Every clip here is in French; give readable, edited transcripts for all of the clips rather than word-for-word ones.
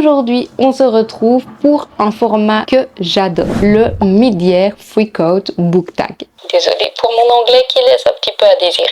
aujourd'hui on se retrouve pour un format que j'adore, le Mid-Year Freakout Book Tag. Désolée pour mon anglais qui laisse un petit peu à désirer.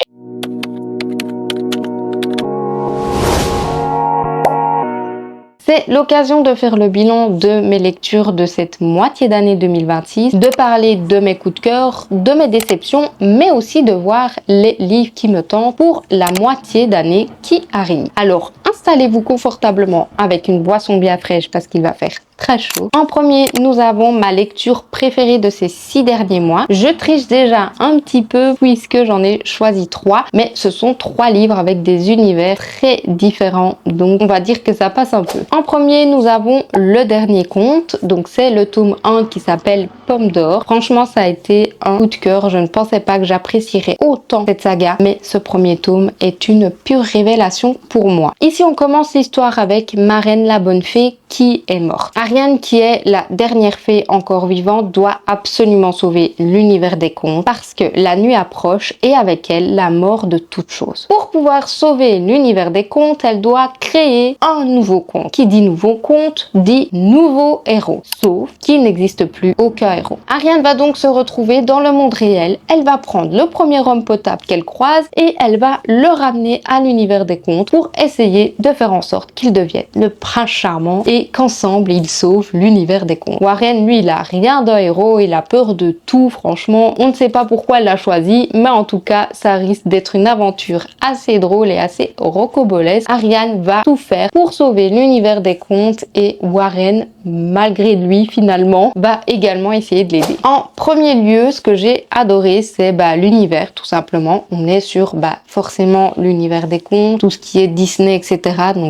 C'est l'occasion de faire le bilan de mes lectures de cette moitié d'année 2026, de parler de mes coups de cœur, de mes déceptions, mais aussi de voir les livres qui me tentent pour la moitié d'année qui arrive. Alors, installez-vous confortablement avec une boisson bien fraîche parce qu'il va faire très chaud. En premier, nous avons ma lecture préférée de ces 6 derniers mois. Je triche déjà un petit peu puisque j'en ai choisi 3, mais ce sont 3 livres avec des univers très différents, donc on va dire que ça passe un peu. En premier, nous avons Le Dernier Conte, donc c'est le tome 1 qui s'appelle Pomme d'Or. Franchement, ça a été un coup de cœur. Je ne pensais pas que j'apprécierais autant cette saga, mais ce premier tome est une pure révélation pour moi. Ici, on commence l'histoire avec Marraine la Bonne Fée qui est morte. Ariane, qui est la dernière fée encore vivante, doit absolument sauver l'univers des contes parce que la nuit approche et avec elle la mort de toute chose. Pour pouvoir sauver l'univers des contes, elle doit créer un nouveau conte. Qui dit nouveau conte dit nouveau héros, sauf qu'il n'existe plus aucun héros. Ariane va donc se retrouver dans le monde réel. Elle va prendre le premier homme potable qu'elle croise et elle va le ramener à l'univers des contes pour essayer de faire en sorte qu'il devienne le prince charmant et qu'ensemble ils sauvent l'univers des contes. Warren, lui, il a rien d'un héros, il a peur de tout, franchement. On ne sait pas pourquoi elle l'a choisi, mais en tout cas, ça risque d'être une aventure assez drôle et assez rocambolesque. Ariane va tout faire pour sauver l'univers des contes et Warren, malgré lui, finalement, va également essayer de l'aider. En premier lieu, ce que j'ai adoré, c'est l'univers, tout simplement. On est sur forcément l'univers des contes, tout ce qui est Disney, etc.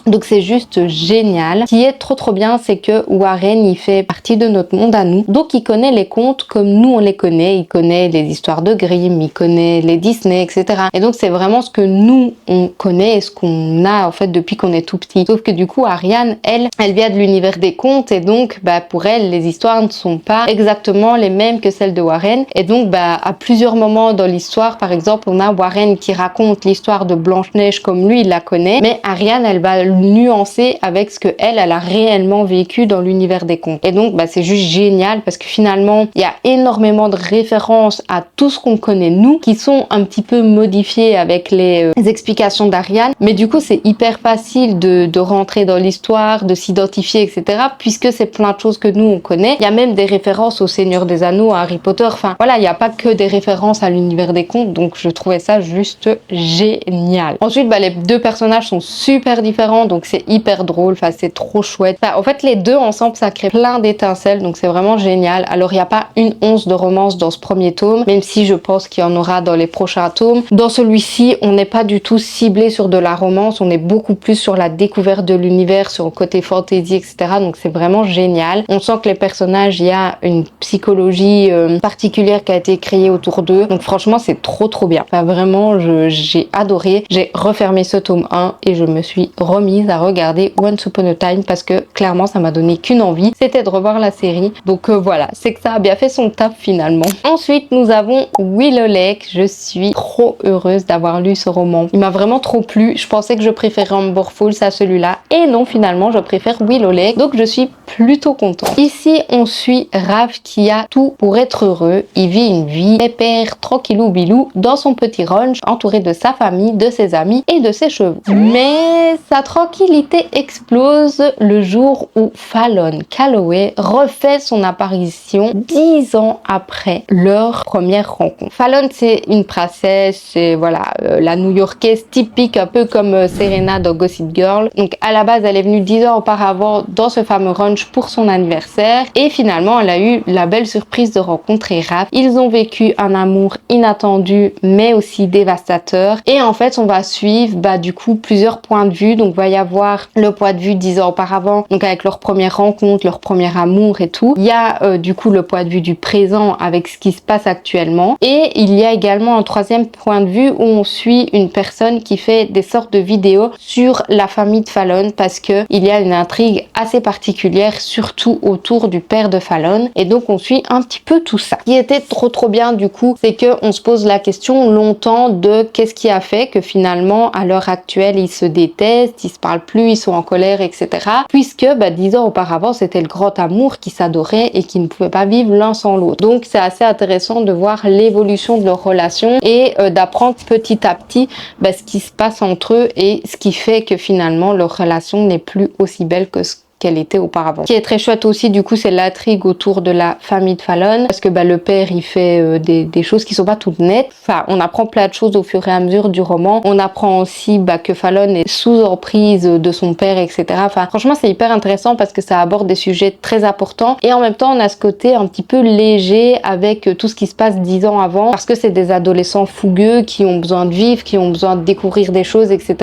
Donc c'est juste génial. Ce qui est trop bien, c'est que Warren, il fait partie de notre monde à nous. Donc il connaît les contes comme nous on les connaît. Il connaît les histoires de Grimm, il connaît les Disney, etc. Et donc c'est vraiment ce que nous on connaît et ce qu'on a en fait depuis qu'on est tout petit. Sauf que du coup Ariane, elle vient de l'univers des contes et donc pour elle les histoires ne sont pas exactement les mêmes que celles de Warren. Et donc à plusieurs moments dans l'histoire, par exemple, on a Warren qui raconte l'histoire de Blanche-Neige comme lui il la connaît, mais Ariane elle va le nuancer avec ce que elle a réellement vécu dans l'univers des contes. Et donc c'est juste génial parce que finalement il y a énormément de références à tout ce qu'on connaît nous qui sont un petit peu modifiées avec les explications d'Ariane, mais du coup c'est hyper facile de rentrer dans l'histoire, de s'identifier, etc. puisque c'est plein de choses que nous on connaît. Il y a même des références au Seigneur des Anneaux, à Harry Potter, enfin voilà, il n'y a pas que des références à l'univers des contes, donc je trouvais ça juste génial. Ensuite les 2 personnages sont super différents, donc c'est hyper drôle, enfin c'est trop chouette. En fait les 2 ensemble ça crée plein d'étincelles, donc c'est vraiment génial. Alors il n'y a pas une once de romance dans ce premier tome, même si je pense qu'il y en aura dans les prochains tomes. Dans celui-ci on n'est pas du tout ciblé sur de la romance, on est beaucoup plus sur la découverte de l'univers, sur le côté fantasy, etc. Donc c'est vraiment génial. On sent que les personnages, il y a une psychologie particulière qui a été créée autour d'eux, donc franchement c'est trop bien. Enfin vraiment j'ai adoré. J'ai refermé ce tome 1 et je me suis remise à regarder Once Upon a Time parce que clairement ça m'a donné qu'une envie, c'était de revoir la série. Donc voilà, c'est que ça a bien fait son taf finalement. Ensuite nous avons Willow Lake. Je suis trop heureuse d'avoir lu ce roman. Il m'a vraiment trop plu. Je pensais que je préférais Amber Falls à celui-là et non, finalement je préfère Willow Lake, donc je suis plutôt contente. Ici on suit Raph qui a tout pour être heureux. Il vit une vie pépère, tranquillou bilou dans son petit ranch entouré de sa famille, de ses amis et de ses chevaux. Mais sa tranquillité explose le jour où Fallon Calloway refait son apparition 10 ans après leur première rencontre. Fallon, c'est une princesse, c'est la New-Yorkaise typique, un peu comme Serena dans Gossip Girl. Donc à la base elle est venue 10 ans auparavant dans ce fameux ranch pour son anniversaire et finalement elle a eu la belle surprise de rencontrer Raph. Ils ont vécu un amour inattendu mais aussi dévastateur et en fait on va suivre du coup plusieurs points de vue. Donc il va y avoir le point de vue 10 ans auparavant, donc avec leur première rencontre, leur premier amour et tout. Il y a du coup le point de vue du présent avec ce qui se passe actuellement et il y a également un troisième point de vue où on suit une personne qui fait des sortes de vidéos sur la famille de Fallon parce que il y a une intrigue assez particulière surtout autour du père de Fallon et donc on suit un petit peu tout ça. Ce qui était trop bien du coup, c'est que on se pose la question longtemps de qu'est-ce qui a fait que finalement à l'heure actuelle ils se détestent, ils se parlent plus, ils sont en colère, etc. puisque 10 ans auparavant, c'était le grand amour qui s'adorait et qui ne pouvait pas vivre l'un sans l'autre. Donc c'est assez intéressant de voir l'évolution de leur relation et d'apprendre petit à petit ce qui se passe entre eux et ce qui fait que finalement leur relation n'est plus aussi belle que ce qu'elle était auparavant. Ce qui est très chouette aussi, du coup, c'est l'intrigue autour de la famille de Fallon, parce que le père, il fait des choses qui sont pas toutes nettes. Enfin, on apprend plein de choses au fur et à mesure du roman. On apprend aussi que Fallon est sous emprise de son père, etc. Enfin, franchement, c'est hyper intéressant parce que ça aborde des sujets très importants et en même temps, on a ce côté un petit peu léger avec tout ce qui se passe 10 ans avant, parce que c'est des adolescents fougueux qui ont besoin de vivre, qui ont besoin de découvrir des choses, etc.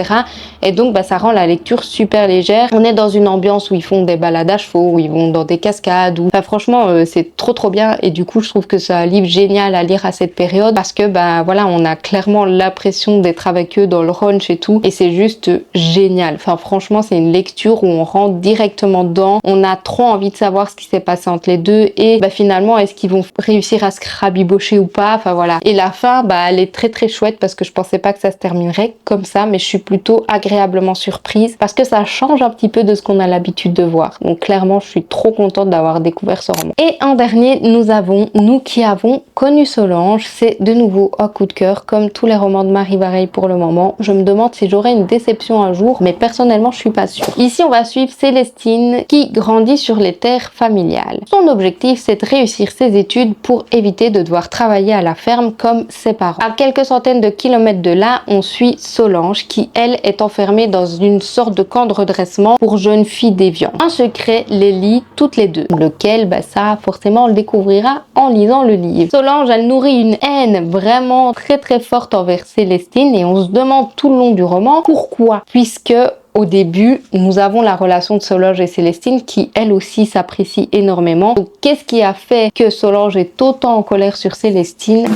Et donc, ça rend la lecture super légère. On est dans une ambiance où ils font des balades à chevaux, où ils vont dans des cascades, franchement c'est trop bien et du coup je trouve que c'est un livre génial à lire à cette période parce que on a clairement l'impression d'être avec eux dans le ranch et tout et c'est juste génial. Enfin franchement c'est une lecture où on rentre directement dedans, on a trop envie de savoir ce qui s'est passé entre les deux et finalement est-ce qu'ils vont réussir à se rabibocher ou pas, enfin voilà. Et la fin elle est très chouette parce que je pensais pas que ça se terminerait comme ça, mais je suis plutôt agréablement surprise parce que ça change un petit peu de ce qu'on a l'habitude de voir. Donc clairement, je suis trop contente d'avoir découvert ce roman. Et en dernier, nous qui avons connu Solange, c'est de nouveau un coup de cœur, comme tous les romans de Marie Vareille pour le moment. Je me demande si j'aurai une déception un jour, mais personnellement, je suis pas sûre. Ici, on va suivre Célestine qui grandit sur les terres familiales. Son objectif, c'est de réussir ses études pour éviter de devoir travailler à la ferme comme ses parents. À quelques centaines de kilomètres de là, on suit Solange qui, elle, est enfermée dans une sorte de camp de redressement pour jeunes filles déviantes. Un secret les lie toutes les deux, lequel ça forcément on le découvrira en lisant le livre. Solange, elle nourrit une haine vraiment très forte envers Célestine et on se demande tout le long du roman pourquoi, puisque au début, nous avons la relation de Solange et Célestine qui, elle aussi, s'apprécie énormément. Donc, qu'est-ce qui a fait que Solange est autant en colère sur Célestine?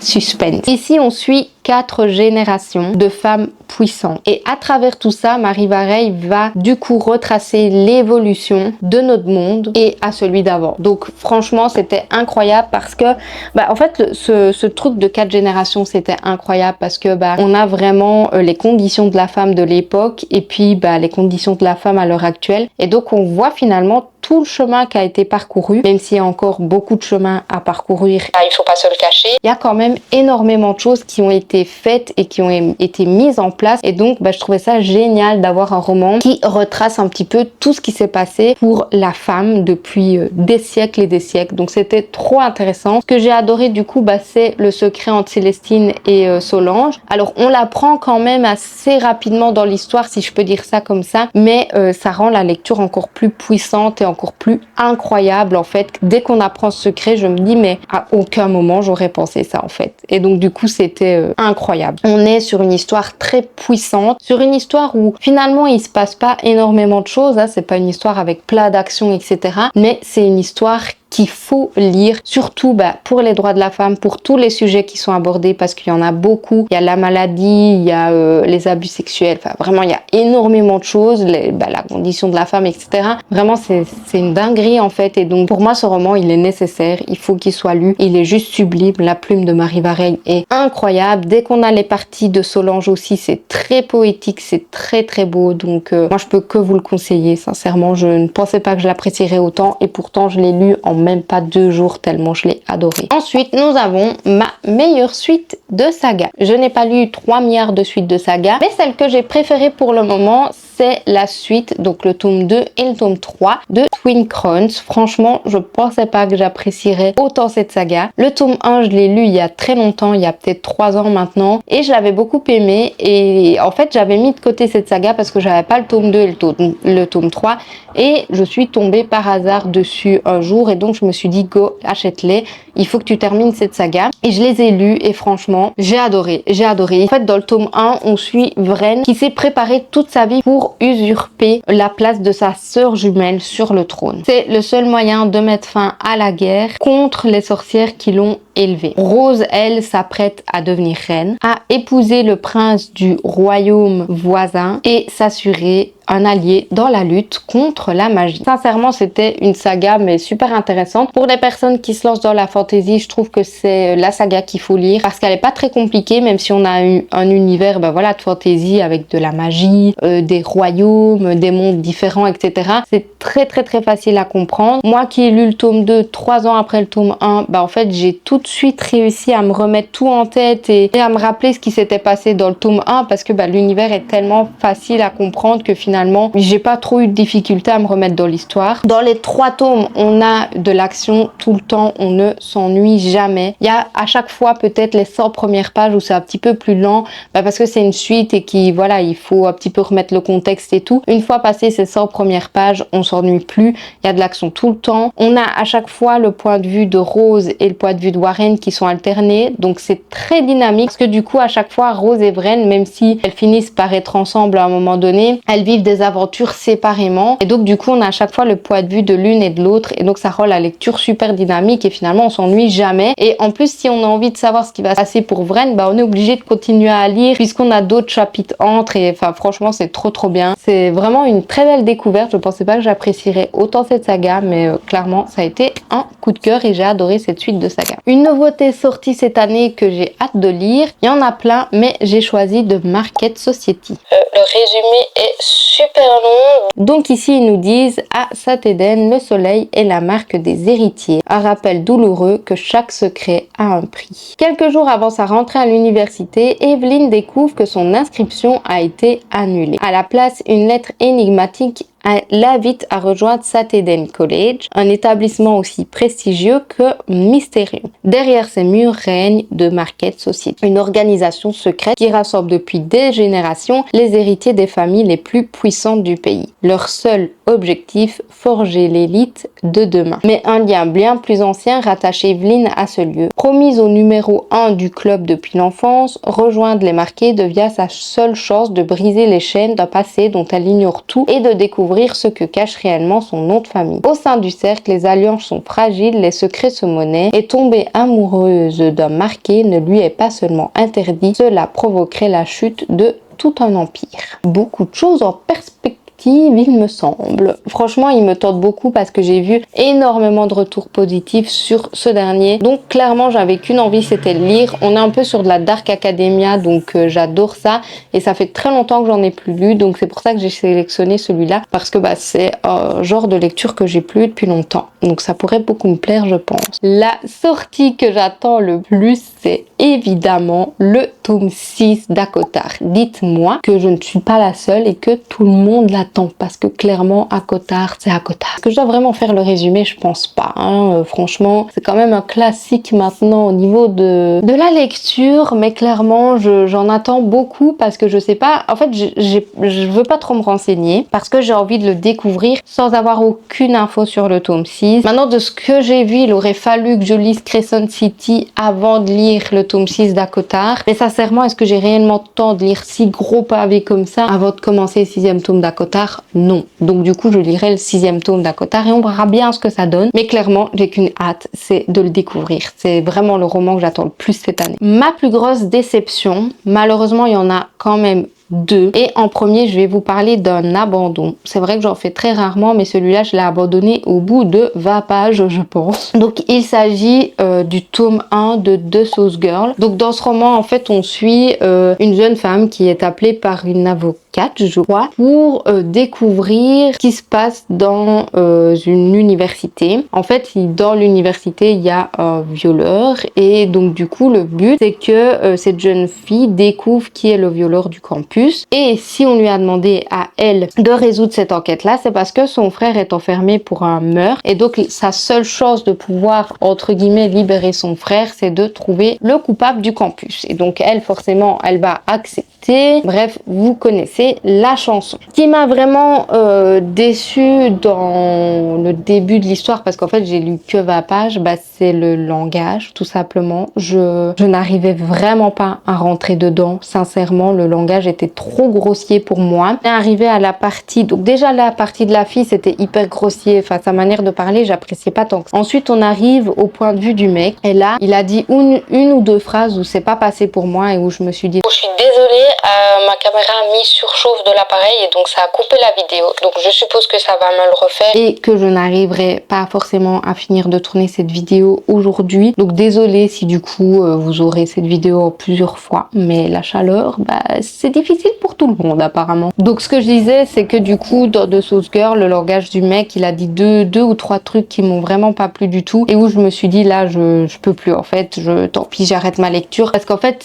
Suspense. Ici, on suit 4 générations de femmes puissantes. Et à travers tout ça, Marie Vareille va du coup retracer l'évolution de notre monde et à celui d'avant. Donc franchement, c'était incroyable parce que en fait, ce truc de 4 générations, c'était incroyable parce que on a vraiment les conditions de la femme de l'époque et puis les conditions de la femme à l'heure actuelle. Et donc on voit finalement tout le chemin qui a été parcouru, même s'il y a encore beaucoup de chemin à parcourir. Il faut pas se le cacher. Il y a quand même énormément de choses qui ont été faites et qui ont été mises en place. Et donc, je trouvais ça génial d'avoir un roman qui retrace un petit peu tout ce qui s'est passé pour la femme depuis des siècles et des siècles. Donc, c'était trop intéressant. Ce que j'ai adoré, du coup, c'est le secret entre Célestine et Solange. Alors, on l'apprend quand même assez rapidement dans l'histoire, si je peux dire ça comme ça. Mais ça rend la lecture encore plus puissante et encore plus incroyable en fait. Dès qu'on apprend ce secret, je me dis mais à aucun moment j'aurais pensé ça en fait. Et donc du coup c'était incroyable. On est sur une histoire très puissante, sur une histoire où finalement il se passe pas énormément de choses, hein. C'est pas une histoire avec plein d'actions etc. Mais c'est une histoire qu'il faut lire, surtout pour les droits de la femme, pour tous les sujets qui sont abordés, parce qu'il y en a beaucoup. Il y a la maladie, il y a les abus sexuels, enfin vraiment il y a énormément de choses, la condition de la femme, etc. Vraiment c'est une dinguerie en fait, et donc pour moi ce roman il est nécessaire, il faut qu'il soit lu, il est juste sublime, la plume de Marie Vareille est incroyable. Dès qu'on a les parties de Solange aussi, c'est très poétique, c'est très beau, donc moi je peux que vous le conseiller, sincèrement, je ne pensais pas que je l'apprécierais autant, et pourtant je l'ai lu en même pas 2 jours tellement je l'ai adoré. Ensuite, nous avons ma meilleure suite de saga. Je n'ai pas lu 3 milliards de suites de saga, mais celle que j'ai préférée pour le moment, c'est la suite, donc le tome 2 et le tome 3 de Twin Crowns. Franchement, je pensais pas que j'apprécierais autant cette saga. Le tome 1, je l'ai lu il y a très longtemps, il y a peut-être 3 ans maintenant, et je l'avais beaucoup aimé, et en fait, j'avais mis de côté cette saga parce que j'avais pas le tome 2 et le tome 3, et je suis tombée par hasard dessus un jour, et donc je me suis dit go, achète-les, il faut que tu termines cette saga. Et je les ai lus et franchement j'ai adoré. En fait dans le tome 1 on suit Vren qui s'est préparé toute sa vie pour usurper la place de sa sœur jumelle sur le trône. C'est le seul moyen de mettre fin à la guerre contre les sorcières qui l'ont élevée. Rose, elle, s'apprête à devenir reine, à épouser le prince du royaume voisin et s'assurer un allié dans la lutte contre la magie. Sincèrement, c'était une saga mais super intéressante. Pour les personnes qui se lancent dans la fantasy, je trouve que c'est la saga qu'il faut lire parce qu'elle est pas très compliquée, même si on a un univers voilà, de fantasy avec de la magie, des royaumes, des mondes différents, etc. C'est très facile à comprendre. Moi qui ai lu le tome 2 3 ans après le tome 1, en fait j'ai tout de suite réussi à me remettre tout en tête et à me rappeler ce qui s'était passé dans le tome 1 parce que l'univers est tellement facile à comprendre que finalement j'ai pas trop eu de difficulté à me remettre dans l'histoire. Dans les 3 tomes, on a de l'action tout le temps, on ne s'ennuie jamais. Il y a à chaque fois peut-être les 100 premières pages où c'est un petit peu plus lent parce que c'est une suite et qui voilà, il faut un petit peu remettre le contexte et tout. Une fois passé ces 100 premières pages, on s'ennuie plus, il y a de l'action tout le temps. On a à chaque fois le point de vue de Rose et le point de vue de Warren qui sont alternés, donc c'est très dynamique parce que du coup à chaque fois Rose et Vren, même si elles finissent par être ensemble à un moment donné, elles vivent des aventures séparément et donc du coup on a à chaque fois le point de vue de l'une et de l'autre et donc ça rend la lecture super dynamique et finalement on s'ennuie jamais. Et en plus si on a envie de savoir ce qui va se passer pour Vren, on est obligé de continuer à lire puisqu'on a d'autres chapitres entre et enfin franchement c'est trop bien. C'est vraiment une très belle découverte. Je pensais pas que j'apprécierais autant cette saga mais clairement ça a été un coup de cœur et j'ai adoré cette suite de saga. Une nouveauté sortie cette année que j'ai hâte de lire, il y en a plein mais j'ai choisi de Market Society. Le résumé est super long. Donc ici ils nous disent à Satéden, le soleil est la marque des héritiers. Un rappel douloureux que chaque secret a un prix. Quelques jours avant sa rentrée à l'université, Evelyn découvre que son inscription a été annulée. À la place, une lettre énigmatique l'invite à rejoindre Satéden College, un établissement aussi prestigieux que mystérieux. Derrière ces murs règne de Market Society, une organisation secrète qui rassemble depuis des générations les héritiers des familles les plus puissantes du pays. Leur seul objectif, forger l'élite de demain. Mais un lien bien plus ancien rattache Evelyn à ce lieu. Promise au numéro 1 du club depuis l'enfance, rejoindre les Marqués devient sa seule chance de briser les chaînes d'un passé dont elle ignore tout et de découvrir ce que cache réellement son nom de famille. Au sein du cercle, les alliances sont fragiles, les secrets se monnaient et tomber amoureuse d'un Marqué ne lui est pas seulement interdit, cela provoquerait la chute de tout un empire. Beaucoup de choses en perspective, il me semble. Franchement, il me tente beaucoup parce que j'ai vu énormément de retours positifs sur ce dernier. Donc clairement, j'avais qu'une envie, c'était de lire. On est un peu sur de la Dark Academia, donc j'adore ça. Et ça fait très longtemps que j'en ai plus lu, donc c'est pour ça que j'ai sélectionné celui-là parce que c'est un genre de lecture que j'ai plus lu depuis longtemps. Donc ça pourrait beaucoup me plaire, je pense. La sortie que j'attends le plus, c'est évidemment le tome 6 d'Akotar. Dites-moi que je ne suis pas la seule et que tout le monde l'attend parce que clairement Akotar, c'est Akotar. Est-ce que je dois vraiment faire le résumé? Je pense pas. Franchement, c'est quand même un classique maintenant au niveau de la lecture, mais clairement j'en attends beaucoup parce que je sais pas. En fait, je veux pas trop me renseigner parce que j'ai envie de le découvrir sans avoir aucune info sur le tome 6. Maintenant, de ce que j'ai vu, il aurait fallu que je lise Crescent City avant de lire le tome 6 d'Akotar. Mais sincèrement, est-ce que j'ai réellement le temps de lire 6 gros pavés comme ça avant de commencer le 6e tome d'Akotar? Non. Donc du coup, je lirai le 6e tome d'Akotar et on verra bien ce que ça donne. Mais clairement, j'ai qu'une hâte, c'est de le découvrir. C'est vraiment le roman que j'attends le plus cette année. Ma plus grosse déception, malheureusement, il y en a quand même 2. Et en premier, je vais vous parler d'un abandon. C'est vrai que j'en fais très rarement, mais celui-là, je l'ai abandonné au bout de 20 pages, je pense. Donc, il s'agit du tome 1 de The Sauce Girl. Donc, dans ce roman, en fait, on suit une jeune femme qui est appelée par une avocate, je crois, pour découvrir ce qui se passe dans une université. En fait, dans l'université, il y a un violeur et donc, du coup, le but, c'est que cette jeune fille découvre qui est le violeur du campus. Et si on lui a demandé à elle de résoudre cette enquête-là, c'est parce que son frère est enfermé pour un meurtre. Et donc, sa seule chance de pouvoir, entre guillemets, libérer son frère, c'est de trouver le coupable du campus. Et donc, elle, forcément, elle va accepter. Bref, vous connaissez la chanson. Ce qui m'a vraiment déçue dans le début de l'histoire, parce qu'en fait, j'ai lu que 20 pages, c'est le langage, tout simplement. Je n'arrivais vraiment pas à rentrer dedans. Sincèrement, le langage était trop grossier pour moi. On est arrivé à la partie, donc déjà la partie de la fille c'était hyper grossier, enfin sa manière de parler j'appréciais pas tant que ça. Ensuite on arrive au point de vue du mec et là il a dit une ou deux phrases où c'est pas passé pour moi et où je me suis dit Je suis désolée désolée, ma caméra a mis surchauffe de l'appareil et donc ça a coupé la vidéo. Donc je suppose que ça va me le refaire. Et que je n'arriverai pas forcément à finir de tourner cette vidéo aujourd'hui. Donc désolée si du coup vous aurez cette vidéo en plusieurs fois. Mais la chaleur, c'est difficile pour tout le monde apparemment. Donc ce que je disais, c'est que du coup dans The Sauce Girl, le langage du mec, il a dit deux ou trois trucs qui m'ont vraiment pas plu du tout. Et où je me suis dit là, je peux plus en fait. Tant pis, j'arrête ma lecture. Parce qu'en fait,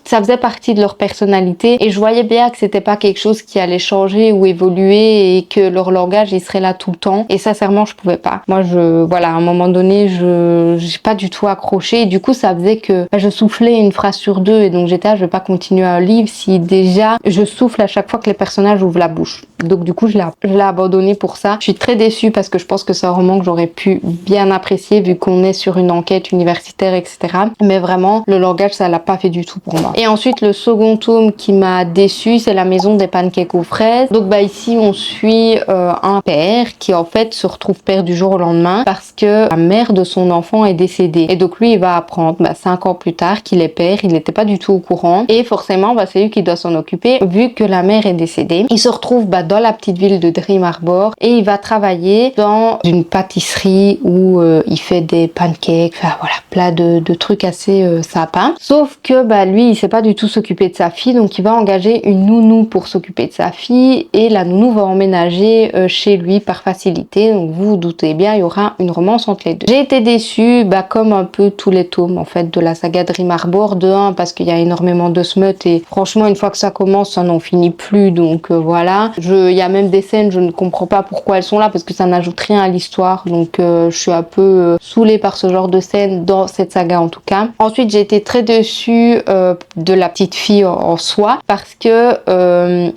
ça faisait partie de leur personnalité et je voyais bien que c'était pas quelque chose qui allait changer ou évoluer et que leur langage il serait là tout le temps et sincèrement je pouvais pas. Moi voilà, à un moment donné j'ai pas du tout accroché et du coup ça faisait que je soufflais une phrase sur deux et donc j'étais là, je vais pas continuer un livre si déjà je souffle à chaque fois que les personnages ouvrent la bouche. Donc du coup je l'ai abandonné pour ça. Je suis très déçue parce que je pense que c'est un roman que j'aurais pu bien apprécier vu qu'on est sur une enquête universitaire etc. Mais vraiment le langage ça l'a pas fait du tout pour moi. Et ensuite le second tome qui m'a déçu, c'est La maison des pancakes aux fraises. Donc ici on suit un père qui en fait se retrouve père du jour au lendemain parce que la mère de son enfant est décédée. Et donc lui il va apprendre 5 ans plus tard qu'il est père, il n'était pas du tout au courant et forcément c'est lui qui doit s'en occuper vu que la mère est décédée. Il se retrouve dans la petite ville de Dream Harbor et il va travailler dans une pâtisserie où il fait des pancakes, enfin voilà, plein de trucs assez sympas. Sauf que lui il sait pas du tout s'occuper de sa fille, donc il va engager une nounou pour s'occuper de sa fille et la nounou va emménager chez lui par facilité. Donc vous vous doutez bien, il y aura une romance entre les deux. J'ai été déçue, comme un peu tous les tomes en fait de la saga Dream Harbor, de 1 parce qu'il y a énormément de smut et franchement une fois que ça commence ça n'en finit plus, donc voilà. Il y a même des scènes, je ne comprends pas pourquoi elles sont là parce que ça n'ajoute rien à l'histoire, donc je suis un peu saoulée par ce genre de scène dans cette saga en tout cas. Ensuite j'ai été très déçue de la petite fille en soi parce que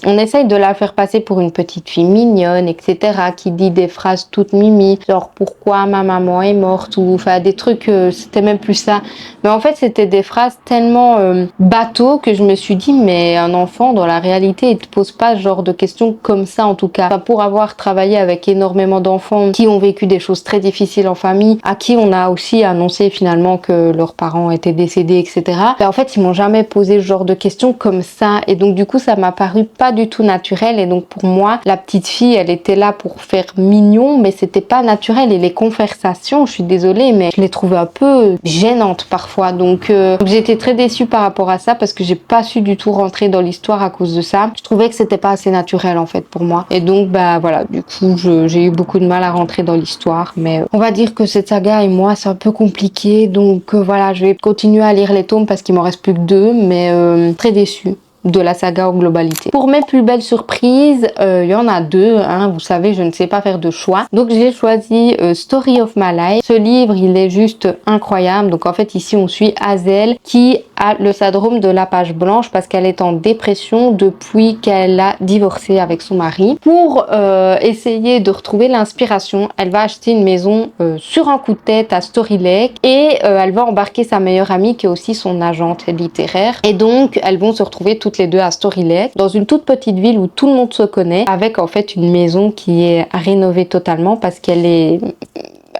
on essaye de la faire passer pour une petite fille mignonne etc, qui dit des phrases toutes mimi genre pourquoi ma maman est morte ou enfin des trucs, c'était même plus ça, mais en fait c'était des phrases tellement bateau que je me suis dit mais un enfant dans la réalité il te pose pas ce genre de questions comme ça en tout cas. Enfin, pour avoir travaillé avec énormément d'enfants qui ont vécu des choses très difficiles en famille, à qui on a aussi annoncé finalement que leurs parents étaient décédés etc, en fait ils m'ont jamais posé ce genre de questions comme ça et donc du coup ça m'a paru pas du tout naturel et donc pour moi la petite fille elle était là pour faire mignon mais c'était pas naturel et les conversations, je suis désolée mais je les trouvais un peu gênantes parfois, donc j'ai été très déçue par rapport à ça parce que j'ai pas su du tout rentrer dans l'histoire à cause de ça. Je trouvais que c'était pas assez naturel en fait pour moi et donc voilà, du coup j'ai eu beaucoup de mal à rentrer dans l'histoire, mais on va dire que cette saga et moi c'est un peu compliqué, donc voilà, je vais continuer à lire les tomes parce qu'il m'en reste plus que 2, mais très déçue de la saga en globalité. Pour mes plus belles surprises, il y en a 2, vous savez je ne sais pas faire de choix, donc j'ai choisi Story of My Life. Ce livre il est juste incroyable, donc en fait ici on suit Hazel qui a le syndrome de la page blanche parce qu'elle est en dépression depuis qu'elle a divorcé avec son mari. Pour essayer de retrouver l'inspiration, elle va acheter une maison sur un coup de tête à Story Lake et elle va embarquer sa meilleure amie qui est aussi son agente littéraire et donc elles vont se retrouver toutes les deux à Story Lake dans une toute petite ville où tout le monde se connaît, avec en fait une maison qui est rénovée totalement parce qu'elle est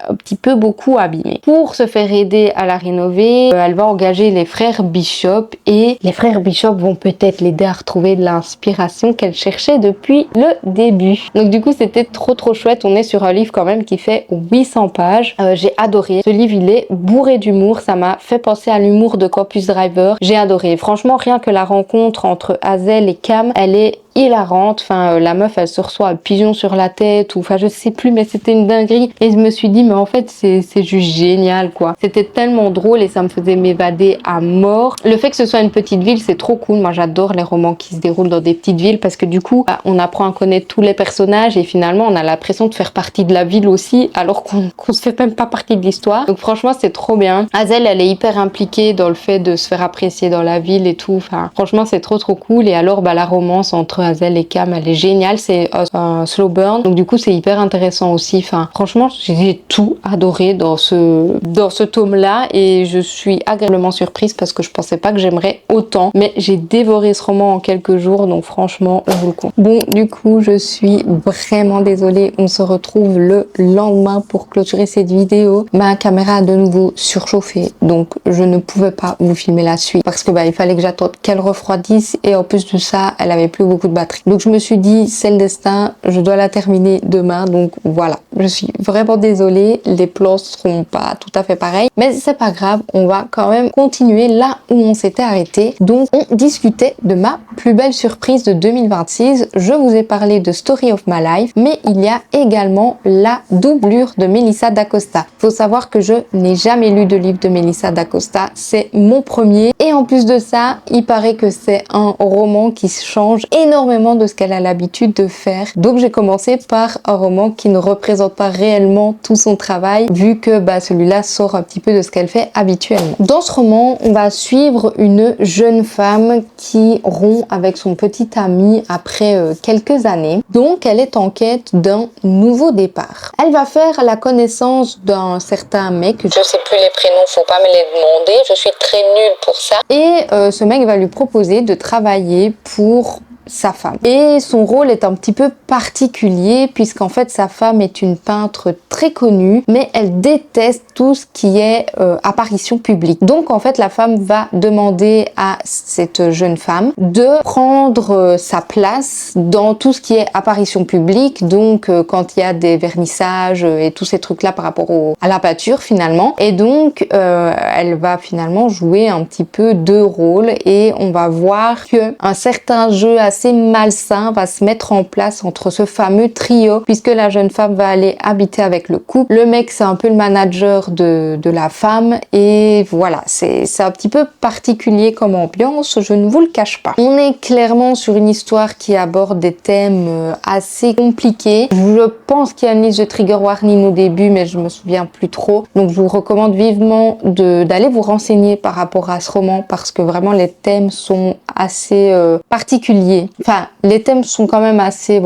un petit peu beaucoup abîmée. Pour se faire aider à la rénover, elle va engager les frères Bishop et les frères Bishop vont peut-être l'aider à retrouver de l'inspiration qu'elle cherchait depuis le début. Donc du coup c'était trop chouette, on est sur un livre quand même qui fait 800 pages. J'ai adoré, ce livre il est bourré d'humour, ça m'a fait penser à l'humour de Campus Driver, j'ai adoré. Franchement rien que la rencontre entre Hazel et Cam, elle est hilarante, enfin la meuf elle se reçoit un pigeon sur la tête ou enfin je sais plus mais c'était une dinguerie et je me suis dit mais en fait c'est juste génial quoi, c'était tellement drôle et ça me faisait m'évader à mort. Le fait que ce soit une petite ville c'est trop cool, moi j'adore les romans qui se déroulent dans des petites villes parce que du coup on apprend à connaître tous les personnages et finalement on a l'impression de faire partie de la ville aussi alors qu'on se fait même pas partie de l'histoire, donc franchement c'est trop bien. Hazel elle est hyper impliquée dans le fait de se faire apprécier dans la ville et tout, enfin franchement c'est trop cool et alors la romance entre à Z. Les cams, elle est géniale. C'est un slow burn. Donc du coup, c'est hyper intéressant aussi. Enfin, franchement, j'ai tout adoré dans ce tome-là et je suis agréablement surprise parce que je pensais pas que j'aimerais autant. Mais j'ai dévoré ce roman en quelques jours, donc franchement, on vous le compte. Bon, du coup, je suis vraiment désolée. On se retrouve le lendemain pour clôturer cette vidéo. Ma caméra a de nouveau surchauffé, donc je ne pouvais pas vous filmer la suite parce que il fallait que j'attende qu'elle refroidisse et en plus de ça, elle avait plus beaucoup de batterie. Donc je me suis dit, c'est le destin, je dois la terminer demain. Donc voilà, je suis vraiment désolée. Les plans seront pas tout à fait pareils, mais c'est pas grave. On va quand même continuer là où on s'était arrêté. Donc on discutait de ma plus belle surprise de 2026. Je vous ai parlé de Story of My Life, mais il y a également la doublure de Melissa d'Acosta. Faut savoir que je n'ai jamais lu de livre de Melissa d'Acosta, c'est mon premier et en plus de ça, il paraît que c'est un roman qui change énormément de ce qu'elle a l'habitude de faire. Donc j'ai commencé par un roman qui ne représente pas réellement tout son travail vu que celui-là sort un petit peu de ce qu'elle fait habituellement. Dans ce roman, on va suivre une jeune femme qui rompt avec son petit ami après quelques années. Donc elle est en quête d'un nouveau départ. Elle va faire la connaissance d'un certain mec. Je sais plus les prénoms, faut pas me les demander, je suis très nulle pour ça. Et ce mec va lui proposer de travailler pour sa femme. Et son rôle est un petit peu particulier puisqu'en fait sa femme est une peintre très connue mais elle déteste tout ce qui est apparition publique. Donc en fait la femme va demander à cette jeune femme de prendre sa place dans tout ce qui est apparition publique, donc quand il y a des vernissages et tous ces trucs là par rapport à la peinture finalement. Et donc elle va finalement jouer un petit peu deux rôles et on va voir que un certain jeu assez malsain va se mettre en place entre ce fameux trio puisque la jeune femme va aller habiter avec le couple. Le mec c'est un peu le manager de la femme et voilà, c'est un petit peu particulier comme ambiance, je ne vous le cache pas. On est clairement sur une histoire qui aborde des thèmes assez compliqués. Je pense qu'il y a une liste de trigger warning au début mais je me souviens plus trop. Donc je vous recommande vivement d'aller vous renseigner par rapport à ce roman parce que vraiment les thèmes sont assez particuliers. Enfin, les thèmes sont quand même assez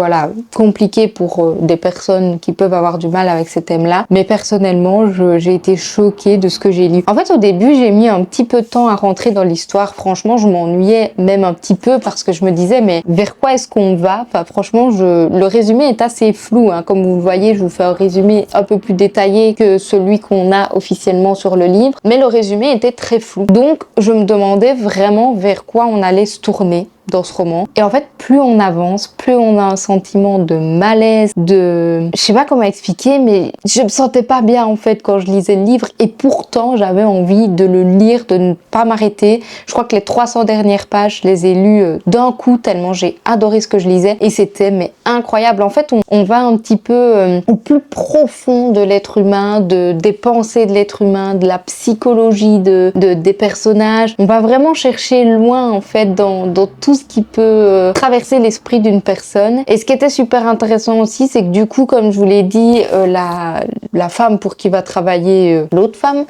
compliqués pour des personnes qui peuvent avoir du mal avec ces thèmes-là. Mais personnellement, j'ai été choquée de ce que j'ai lu. En fait, au début, j'ai mis un petit peu de temps à rentrer dans l'histoire. Franchement, je m'ennuyais même un petit peu parce que je me disais, mais vers quoi est-ce qu'on va? Enfin, franchement, le résumé est assez flou. Comme vous le voyez, je vous fais un résumé un peu plus détaillé que celui qu'on a officiellement sur le livre. Mais le résumé était très flou. Donc, je me demandais vraiment vers quoi on allait se tourner dans ce roman. Et en fait, plus on avance, plus on a un sentiment de malaise, je sais pas comment expliquer, mais je me sentais pas bien en fait quand je lisais le livre et pourtant j'avais envie de le lire, de ne pas m'arrêter. Je crois que les 300 dernières pages, je les ai lues d'un coup tellement j'ai adoré ce que je lisais et c'était incroyable. En fait, on va un petit peu au plus profond de l'être humain, des pensées de l'être humain, de la psychologie des personnages. On va vraiment chercher loin en fait dans tout ce qui peut traverser l'esprit d'une personne. Et ce qui était super intéressant aussi, c'est que du coup, comme je vous l'ai dit, la femme pour qui va travailler l'autre femme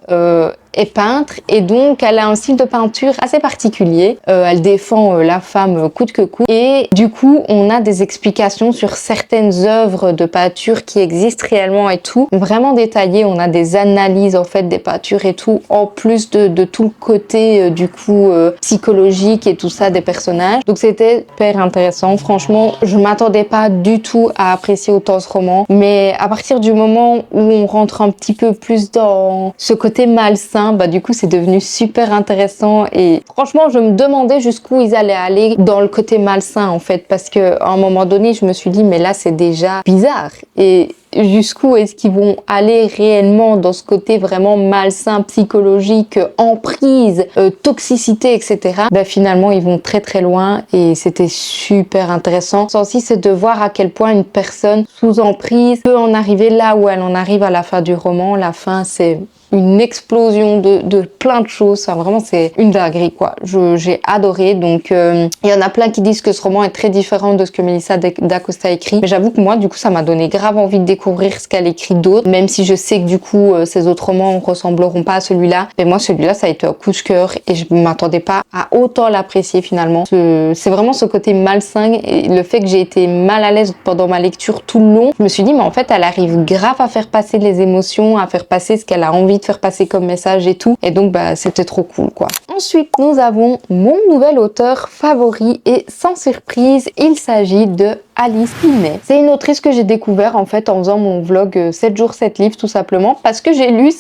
est peintre et donc elle a un style de peinture assez particulier. Elle défend la femme coûte que coûte et du coup on a des explications sur certaines œuvres de peinture qui existent réellement et tout, vraiment détaillées. On a des analyses en fait des peintures et tout, en plus de tout le côté du coup psychologique et tout ça des personnages. Donc c'était super intéressant. Franchement, je m'attendais pas du tout à apprécier autant ce roman, mais à partir du moment où on rentre un petit peu plus dans ce côté malsain, du coup c'est devenu super intéressant et franchement je me demandais jusqu'où ils allaient aller dans le côté malsain en fait, parce que à un moment donné je me suis dit mais là c'est déjà bizarre et jusqu'où est-ce qu'ils vont aller réellement dans ce côté vraiment malsain, psychologique, emprise, toxicité, etc. Finalement, ils vont très très loin et c'était super intéressant. Ça aussi, c'est de voir à quel point une personne sous emprise peut en arriver là où elle en arrive à la fin du roman. La fin, c'est une explosion de plein de choses. Enfin, vraiment, c'est une dinguerie, quoi. J'ai adoré. Donc, il y en a plein qui disent que ce roman est très différent de ce que Melissa d'Acosta écrit. Mais j'avoue que moi, du coup, ça m'a donné grave envie de découvrir ce qu'elle écrit d'autre. Même si je sais que du coup, ces autres romans ressembleront pas à celui-là. Mais moi, celui-là, ça a été un coup de cœur et je m'attendais pas à autant l'apprécier finalement. C'est vraiment ce côté malsain et le fait que j'ai été mal à l'aise pendant ma lecture tout le long. Je me suis dit, mais en fait, elle arrive grave à faire passer les émotions, à faire passer ce qu'elle a envie de faire passer comme message et tout. Et donc, bah, c'était trop cool, quoi. Ensuite, nous avons mon nouvel auteur favori et sans surprise, il s'agit de Alice Pinet. C'est une autrice que j'ai découvert en fait en faisant mon vlog 7 jours 7 livres tout simplement parce que j'ai lu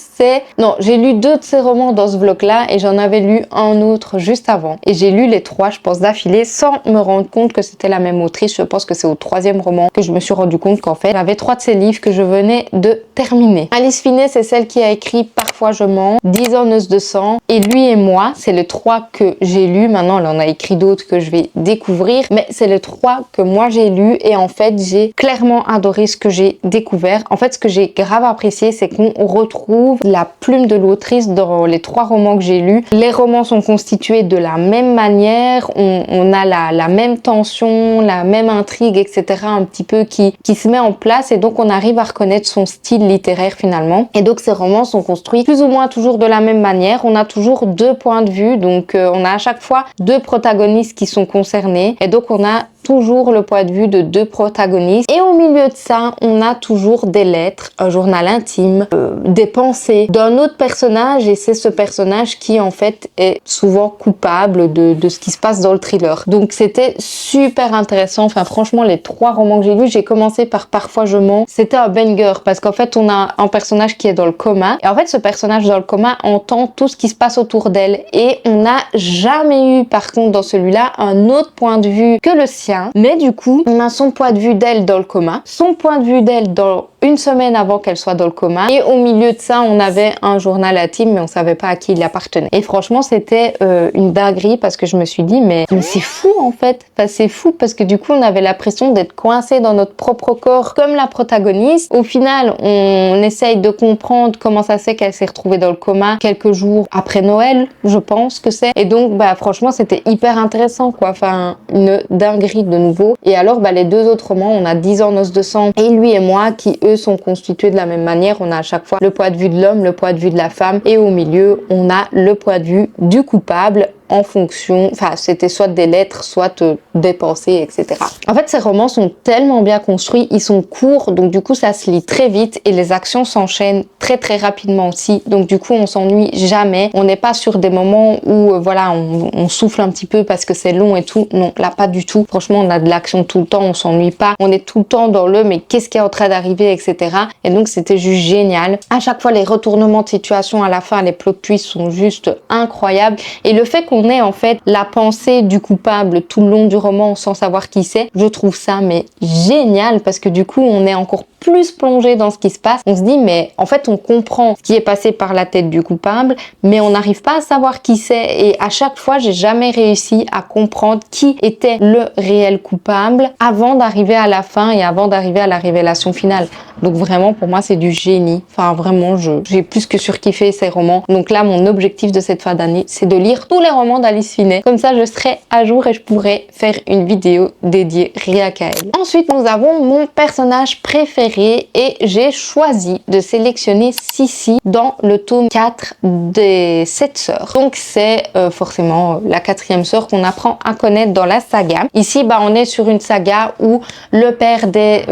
j'ai lu 2 de ses romans dans ce vlog là et j'en avais lu un autre juste avant et j'ai lu les 3 je pense d'affilée sans me rendre compte que c'était la même autrice. Je pense que c'est au 3e roman que je me suis rendu compte qu'en fait j'avais 3 de ses livres que je venais de terminer. Alice Pinet, c'est celle qui a écrit Parfois je mens, 10 ans noces de sang et Lui et moi. C'est le 3 que j'ai lu. Maintenant elle en a écrit d'autres que je vais découvrir mais c'est le 3 que moi j'ai lu. Et en fait, j'ai clairement adoré ce que j'ai découvert. En fait, ce que j'ai grave apprécié, c'est qu'on retrouve la plume de l'autrice dans les 3 romans que j'ai lus. Les romans sont constitués de la même manière. On a la même tension, la même intrigue, etc. un petit peu qui se met en place. Et donc, on arrive à reconnaître son style littéraire finalement. Et donc, ces romans sont construits plus ou moins toujours de la même manière. On a toujours 2 points de vue. Donc, on a à chaque fois 2 protagonistes qui sont concernés. Et donc, on a toujours le point de vue de 2 protagonistes et au milieu de ça on a toujours des lettres, un journal intime, des pensées d'un autre personnage et c'est ce personnage qui en fait est souvent coupable de ce qui se passe dans le thriller. Donc c'était super intéressant. Enfin franchement les 3 romans que j'ai lus, j'ai commencé par Parfois je mens. C'était un banger parce qu'en fait on a un personnage qui est dans le coma et en fait ce personnage dans le coma entend tout ce qui se passe autour d'elle et on n'a jamais eu par contre dans celui-là un autre point de vue que le sien. Mais du coup, on a son point de vue d'elle dans le coma, son point de vue d'elle dans une semaine avant qu'elle soit dans le coma et au milieu de ça, on avait un journal intime mais on savait pas à qui il appartenait. Et franchement, c'était une dinguerie parce que je me suis dit mais c'est fou en fait. Enfin, c'est fou parce que du coup, on avait l'impression d'être coincé dans notre propre corps comme la protagoniste. Au final, on essaye de comprendre comment ça c'est qu'elle s'est retrouvée dans le coma quelques jours après Noël, je pense que c'est. Et donc, bah franchement, c'était hyper intéressant quoi. Enfin, une dinguerie de nouveau. Et alors les 2 autres romans, on a 10 ans noces de sang et Lui et moi qui eux sont constitués de la même manière. On a à chaque fois le point de vue de l'homme, le point de vue de la femme et au milieu on a le point de vue du coupable en fonction, enfin c'était soit des lettres, soit des pensées, etc. En fait ces romans sont tellement bien construits, ils sont courts donc du coup ça se lit très vite et les actions s'enchaînent très très rapidement aussi donc du coup on s'ennuie jamais. On n'est pas sur des moments où voilà on souffle un petit peu parce que c'est long et tout, non là pas du tout. Franchement on a de l'action tout le temps, on s'ennuie pas, on est tout le temps dans le mais qu'est-ce qui est en train d'arriver, etc. Et donc c'était juste génial. À chaque fois les retournements de situation à la fin, les plot twists sont juste incroyables et le fait qu'on ait en fait la pensée du coupable tout le long du roman sans savoir qui c'est, je trouve ça mais génial parce que du coup on est encore plus plongé dans ce qui se passe. On se dit mais en fait on comprend ce qui est passé par la tête du coupable mais on n'arrive pas à savoir qui c'est et à chaque fois j'ai jamais réussi à comprendre qui était le réel coupable avant d'arriver à la fin et avant d'arriver à la révélation finale. Donc vraiment pour moi c'est du génie. Enfin vraiment j'ai plus que surkiffé ces romans. Donc là mon objectif de cette fin d'année c'est de lire tous les romans d'Alice Pinet. Comme ça je serai à jour et je pourrai faire une vidéo dédiée rien qu'à elle. Ensuite nous avons mon personnage préféré et j'ai choisi de sélectionner Sissi dans le tome 4 des 7 sœurs. Donc c'est forcément la 4e sœur qu'on apprend à connaître dans la saga. Ici on est sur une saga où le père des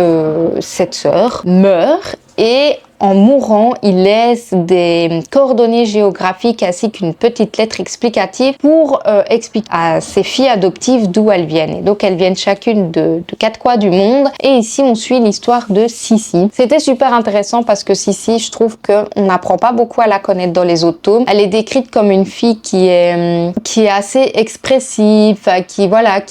7 sœurs meurt et en mourant, il laisse des coordonnées géographiques ainsi qu'une petite lettre explicative pour expliquer à ses filles adoptives d'où elles viennent. Et donc elles viennent chacune de 4 coins du monde. Et ici on suit l'histoire de Sissi. C'était super intéressant parce que Sissi, je trouve qu'on n'apprend pas beaucoup à la connaître dans les autres tomes. Elle est décrite comme une fille qui est assez expressive, qui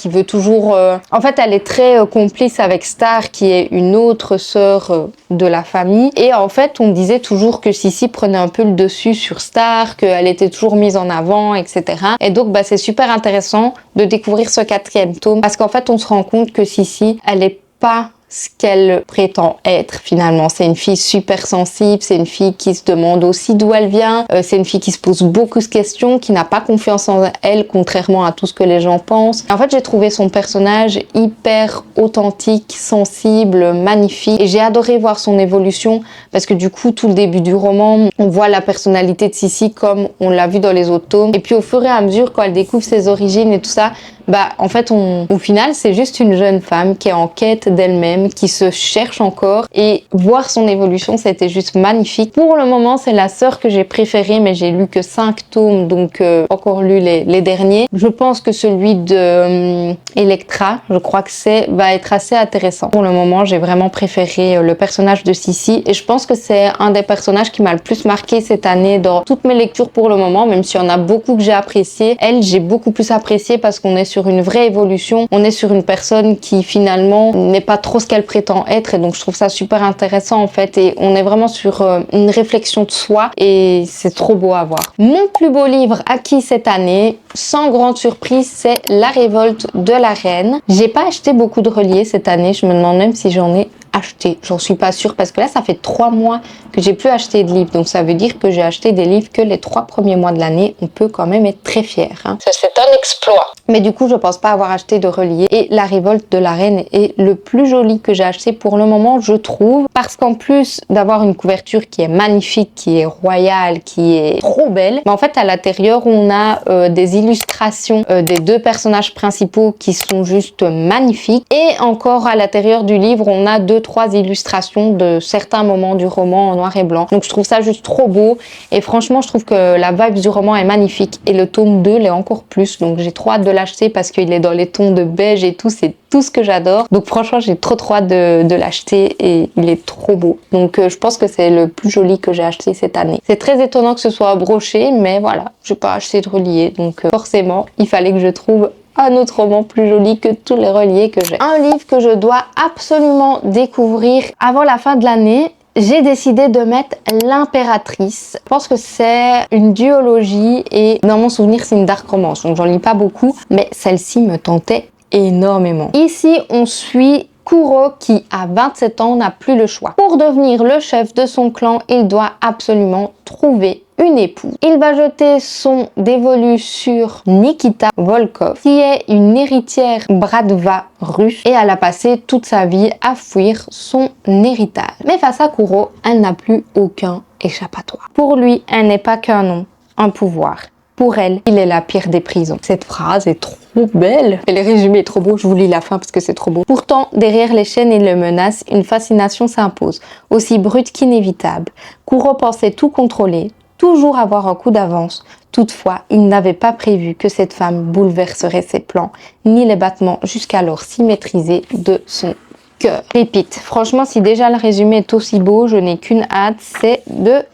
veut toujours... En fait, elle est très complice avec Star, qui est une autre sœur de la famille. Et en fait, on disait toujours que Sissi prenait un peu le dessus sur Star, qu'elle était toujours mise en avant, etc. Et donc, c'est super intéressant de découvrir ce 4e tome parce qu'en fait, on se rend compte que Sissi, elle est pas ce qu'elle prétend être finalement. C'est une fille super sensible, c'est une fille qui se demande aussi d'où elle vient, c'est une fille qui se pose beaucoup de questions, qui n'a pas confiance en elle, contrairement à tout ce que les gens pensent. En fait, j'ai trouvé son personnage hyper authentique, sensible, magnifique, et j'ai adoré voir son évolution, parce que du coup, tout le début du roman, on voit la personnalité de Sissi comme on l'a vu dans les autres tomes, et puis au fur et à mesure, quand elle découvre ses origines et tout ça, bah en fait au final c'est juste une jeune femme qui est en quête d'elle-même, qui se cherche encore, et voir son évolution c'était juste magnifique. Pour le moment c'est la sœur que j'ai préférée, mais j'ai lu que 5 tomes, donc encore lu les derniers. Je pense que celui de Electra, je crois que va être assez intéressant. Pour le moment j'ai vraiment préféré le personnage de Sissi, et je pense que c'est un des personnages qui m'a le plus marqué cette année dans toutes mes lectures pour le moment, même s'il y en a beaucoup que j'ai apprécié. Elle, j'ai beaucoup plus apprécié parce qu'on est sur une vraie évolution, on est sur une personne qui finalement n'est pas trop ce qu'elle prétend être, et donc je trouve ça super intéressant en fait, et on est vraiment sur une réflexion de soi, et c'est trop beau à voir. Mon plus beau livre acquis cette année, sans grande surprise, c'est La Révolte de la Reine. J'ai pas acheté beaucoup de reliés cette année, je me demande même si j'en ai acheté, j'en suis pas sûre, parce que là ça fait 3 mois que j'ai plus acheté de livres, donc ça veut dire que j'ai acheté des livres que les 3 premiers mois de l'année. On peut quand même être très fier, hein. C'est un exploit. Mais du coup je pense pas avoir acheté de reliés, et La Révolte de la Reine est le plus joli que j'ai acheté pour le moment, je trouve, parce qu'en plus d'avoir une couverture qui est magnifique, qui est royale, qui est trop belle, mais en fait à l'intérieur on a des illustrations des 2 personnages principaux qui sont juste magnifiques, et encore à l'intérieur du livre on a 2-3 illustrations de certains moments du roman en noir et blanc. Donc je trouve ça juste trop beau, et franchement je trouve que la vibe du roman est magnifique, et le tome 2 l'est encore plus, donc j'ai trop hâte de l'acheter parce qu'il est dans les tons de beige et tout, c'est tout ce que j'adore. Donc franchement j'ai trop hâte de l'acheter, et il est trop beau. Donc je pense que c'est le plus joli que j'ai acheté cette année. C'est très étonnant que ce soit broché, mais voilà, je n'ai pas acheté de relié, donc forcément il fallait que je trouve un autre roman plus joli que tous les reliés que j'ai. Un livre que je dois absolument découvrir avant la fin de l'année, j'ai décidé de mettre L'Impératrice. Je pense que c'est une duologie, et dans mon souvenir c'est une dark romance, donc j'en lis pas beaucoup, mais celle-ci me tentait énormément. Ici on suit Kuro qui, à 27 ans, n'a plus le choix. Pour devenir le chef de son clan, il doit absolument trouver une épouse. Il va jeter son dévolu sur Nikita Volkov, qui est une héritière Bradva russe, et elle a passé toute sa vie à fuir son héritage. Mais face à Kuro, elle n'a plus aucun échappatoire. Pour lui, elle n'est pas qu'un nom, un pouvoir. Pour elle, il est la pire des prisons. Cette phrase est trop belle. Et le résumé est trop beau, je vous lis la fin parce que c'est trop beau. Pourtant, derrière les chaînes et les menaces, une fascination s'impose, aussi brute qu'inévitable. Kuro pensait tout contrôler, toujours avoir un coup d'avance. Toutefois, il n'avait pas prévu que cette femme bouleverserait ses plans, ni les battements jusqu'alors si maîtrisés de son cœur. Répite, franchement, si déjà le résumé est aussi beau, je n'ai qu'une hâte, c'est de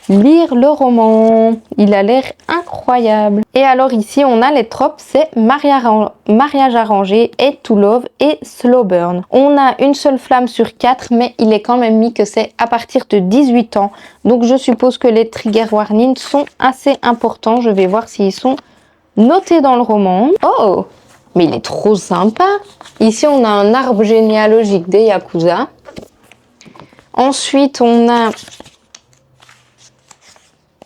lire le roman. Il a l'air incroyable. Et alors ici on a les tropes, c'est mariage arrangé, hate to love et slow burn. On a une seule flamme sur 4, mais il est quand même mis que c'est à partir de 18 ans. Donc je suppose que les trigger warnings sont assez importants. Je vais voir s'ils sont notés dans le roman. Oh, mais il est trop sympa. Ici on a un arbre généalogique des Yakuza. Ensuite on a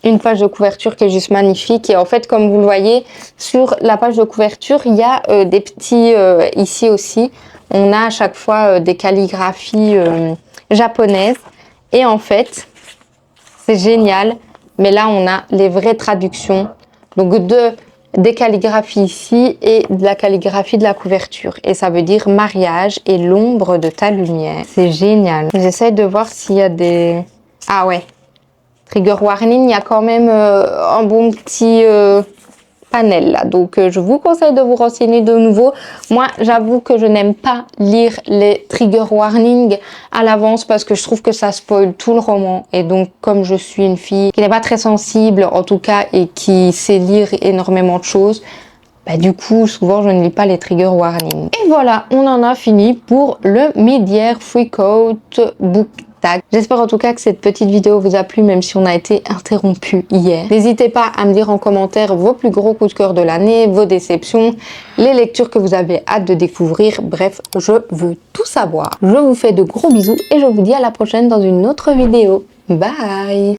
une page de couverture qui est juste magnifique, et en fait comme vous le voyez sur la page de couverture il y a des petits ici aussi on a à chaque fois des calligraphies japonaises, et en fait c'est génial, mais là on a les vraies traductions, donc des calligraphies ici et de la calligraphie de la couverture, et ça veut dire mariage et l'ombre de ta lumière. C'est génial. J'essaie de voir s'il y a des... Ah ouais, trigger warning, il y a quand même un bon petit panel là, donc je vous conseille de vous renseigner de nouveau. Moi j'avoue que je n'aime pas lire les trigger warnings à l'avance parce que je trouve que ça spoil tout le roman, et donc comme je suis une fille qui n'est pas très sensible en tout cas et qui sait lire énormément de choses, bah, du coup souvent je ne lis pas les trigger warnings. Et voilà, on en a fini pour le Mid-Year Freakout Book hashtag. J'espère en tout cas que cette petite vidéo vous a plu, même si on a été interrompu hier. N'hésitez pas à me dire en commentaire vos plus gros coups de cœur de l'année, vos déceptions, les lectures que vous avez hâte de découvrir. Bref, je veux tout savoir. Je vous fais de gros bisous et je vous dis à la prochaine dans une autre vidéo. Bye!